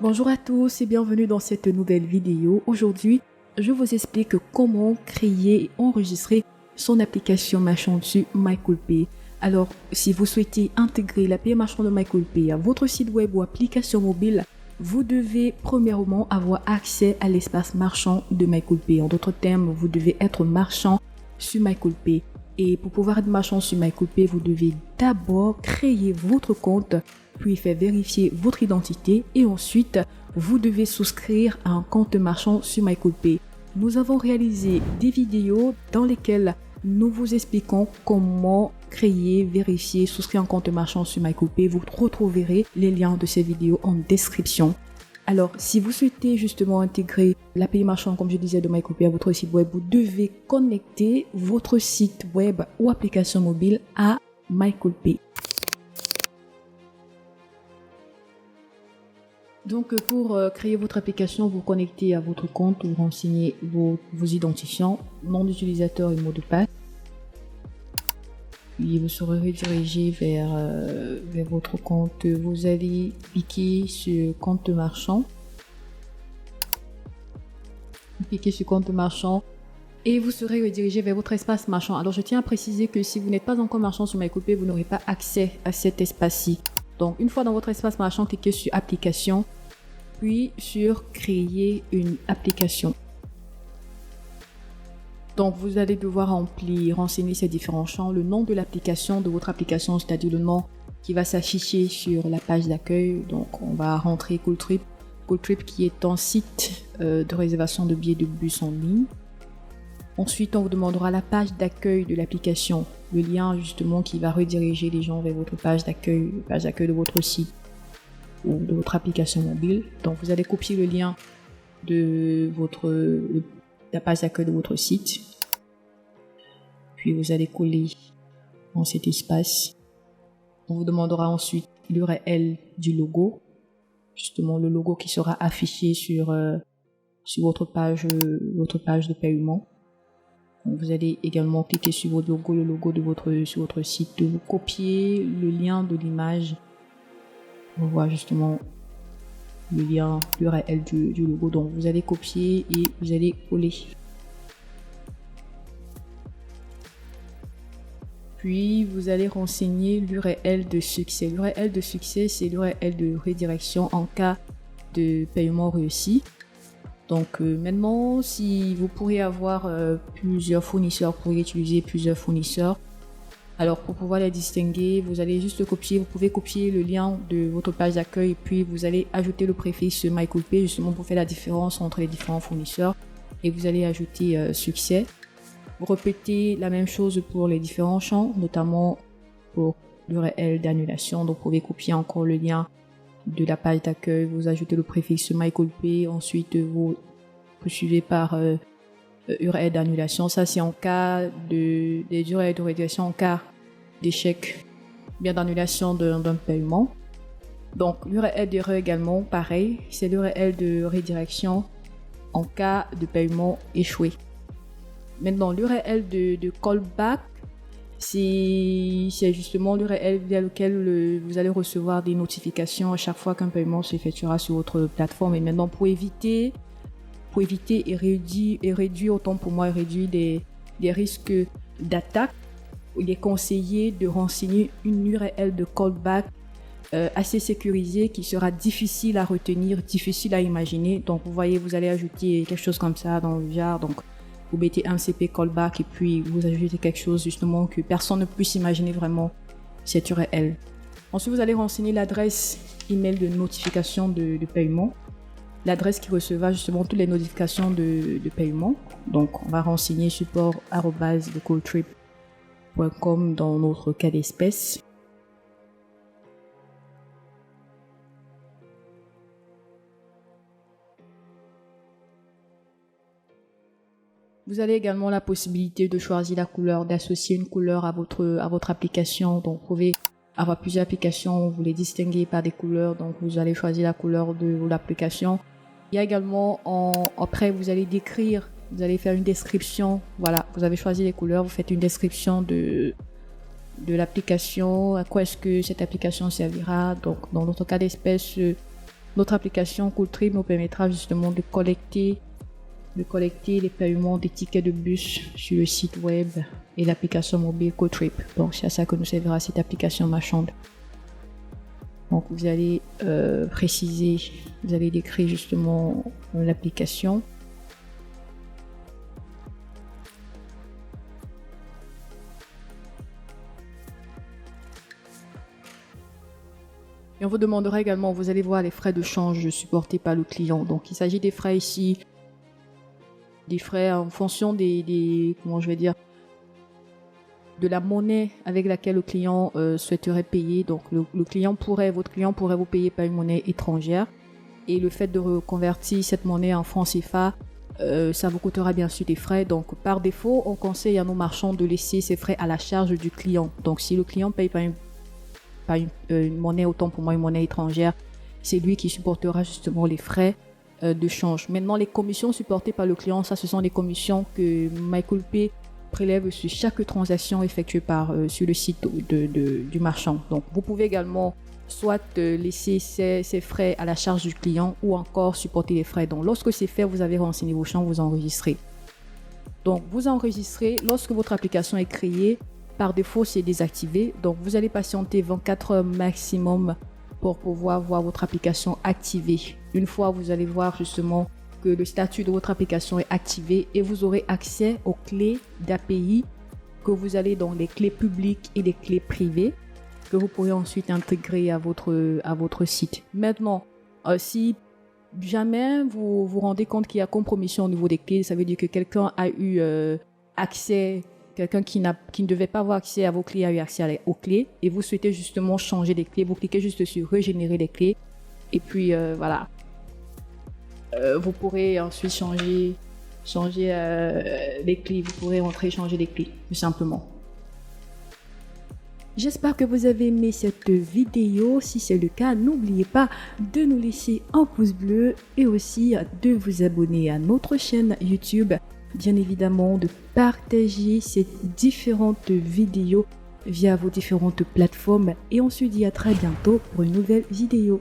Bonjour à tous et bienvenue dans cette nouvelle vidéo. Aujourd'hui, je vous explique comment créer et enregistrer son application Marchand sur MyCoolPay. Alors, si vous souhaitez intégrer l'API Marchand de MyCoolPay à votre site web ou application mobile, vous devez premièrement avoir accès à l'espace marchand de MyCoolPay. En d'autres termes, vous devez être marchand sur MyCoolPay. Et pour pouvoir être marchand sur MyCoolPay, vous devez d'abord créer votre compte, puis faire vérifier votre identité et ensuite, vous devez souscrire à un compte marchand sur MyCoolPay. Nous avons réalisé des vidéos dans lesquelles nous vous expliquons comment créer, vérifier, souscrire un compte marchand sur MyCoolPay. Vous retrouverez les liens de ces vidéos en description. Alors, si vous souhaitez justement intégrer l'API marchand, comme je disais, de MyCoolPay à votre site web, vous devez connecter votre site web ou application mobile à MyCoolPay. Donc, pour créer votre application, vous connectez à votre compte, vous renseignez vos identifiants, nom d'utilisateur et mot de passe. Puis vous serez redirigé vers votre compte. Vous allez cliquer sur compte marchand. Cliquez sur compte marchand et vous serez redirigé vers votre espace marchand. Alors je tiens à préciser que si vous n'êtes pas encore marchand sur MyCoolPay, vous n'aurez pas accès à cet espace-ci. Donc une fois dans votre espace marchand, cliquez sur application, puis sur créer une application. Donc, vous allez devoir renseigner ces différents champs, le nom de l'application, de votre application, c'est-à-dire le nom qui va s'afficher sur la page d'accueil. Donc, on va rentrer Cooltrip. Cooltrip qui est un site de réservation de billets de bus en ligne. Ensuite, on vous demandera la page d'accueil de l'application, le lien justement qui va rediriger les gens vers votre page d'accueil de votre site ou de votre application mobile. Donc, vous allez copier le lien de la page d'accueil de votre site. Puis vous allez coller dans cet espace. On vous demandera ensuite l'URL du logo. Justement, le logo qui sera affiché sur votre page de paiement. Donc, vous allez également cliquer sur votre logo, le logo sur votre site. Vous copiez le lien de l'image. On voit justement le lien, l'URL du logo. Donc vous allez copier et vous allez coller. Puis vous allez renseigner l'URL de succès. L'URL de succès, c'est l'URL de redirection en cas de paiement réussi. Donc maintenant, si vous pourrez avoir plusieurs fournisseurs, vous pourrez utiliser plusieurs fournisseurs. Alors pour pouvoir les distinguer, vous allez juste copier, vous pouvez copier le lien de votre page d'accueil et puis vous allez ajouter le préfixe MyCoolPay justement pour faire la différence entre les différents fournisseurs et vous allez ajouter succès. Vous répétez la même chose pour les différents champs, notamment pour l'URL d'annulation. Donc vous pouvez copier encore le lien de la page d'accueil, vous ajoutez le préfixe MyCoolPay, ensuite vous poursuivez par URL d'annulation. Ça c'est en cas des URL de redirection en cas d'échec, bien d'annulation d'un paiement. Donc l'URL d'erreur également, pareil, c'est l'URL de redirection en cas de paiement échoué. Maintenant l'URL de callback, c'est justement l'URL via lequel vous allez recevoir des notifications à chaque fois qu'un paiement s'effectuera sur votre plateforme. Et maintenant pour éviter et réduire autant pour moi des risques d'attaque, il est conseillé de renseigner une URL de callback assez sécurisée qui sera difficile à retenir, difficile à imaginer. Donc vous voyez, vous allez ajouter quelque chose comme ça dans le genre. Donc vous mettez MCP callback et puis vous ajoutez quelque chose justement que personne ne puisse imaginer vraiment cette URL. Ensuite vous allez renseigner l'adresse email de notification de paiement. L'adresse qui recevra justement toutes les notifications de paiement. Donc, on va renseigner support@cooltrip.com dans notre cas d'espèce. Vous avez également la possibilité de choisir la couleur, d'associer une couleur à votre application. Donc, vous pouvez avoir plusieurs applications, vous les distinguez par des couleurs. Donc, vous allez choisir la couleur de l'application. Il y a également, après, vous allez faire une description. Voilà, vous avez choisi les couleurs, vous faites une description de l'application, à quoi est-ce que cette application servira. Donc, dans notre cas d'espèce, Notre application CoolTrip nous permettra justement de collecter les paiements des tickets de bus sur le site web et l'application mobile CoolTrip. Donc c'est à ça que nous servira cette application marchande. Donc vous allez préciser, vous allez décrire justement l'application. Et on vous demandera également, vous allez voir les frais de change supportés par le client. Donc il s'agit des frais ici, des frais en fonction de la monnaie avec laquelle le client souhaiterait payer. Donc votre client pourrait vous payer par une monnaie étrangère. Et le fait de reconvertir cette monnaie en francs CFA, ça vous coûtera bien sûr des frais. Donc par défaut, on conseille à nos marchands de laisser ces frais à la charge du client. Donc si le client paye par une monnaie, autant pour moi une monnaie étrangère, c'est lui qui supportera justement les frais de change. Maintenant, les commissions supportées par le client, ça ce sont des commissions que MyCoolPay prélève sur chaque transaction effectuée sur le site du marchand. Donc vous pouvez également soit laisser ces frais à la charge du client ou encore supporter les frais. Donc lorsque c'est fait, vous avez renseigné vos champs, vous enregistrez. Donc vous enregistrez lorsque votre application est créée. Par défaut, c'est désactivé. Donc, vous allez patienter 24 heures maximum pour pouvoir voir votre application activée. Une fois, vous allez voir justement que le statut de votre application est activé et vous aurez accès aux clés d'API que vous allez dans les clés publiques et les clés privées que vous pourrez ensuite intégrer à votre site. Maintenant, si jamais vous vous rendez compte qu'il y a compromission au niveau des clés, ça veut dire que quelqu'un a eu accès. Quelqu'un qui ne devait pas avoir accès à vos clés a eu accès aux clés et vous souhaitez justement changer les clés. Vous cliquez juste sur régénérer les clés et puis voilà. Vous pourrez ensuite changer les clés. Vous pourrez rentrer et changer les clés tout simplement. J'espère que vous avez aimé cette vidéo. Si c'est le cas, n'oubliez pas de nous laisser un pouce bleu et aussi de vous abonner à notre chaîne YouTube. Bien évidemment, de partager ces différentes vidéos via vos différentes plateformes. Et on se dit à très bientôt pour une nouvelle vidéo.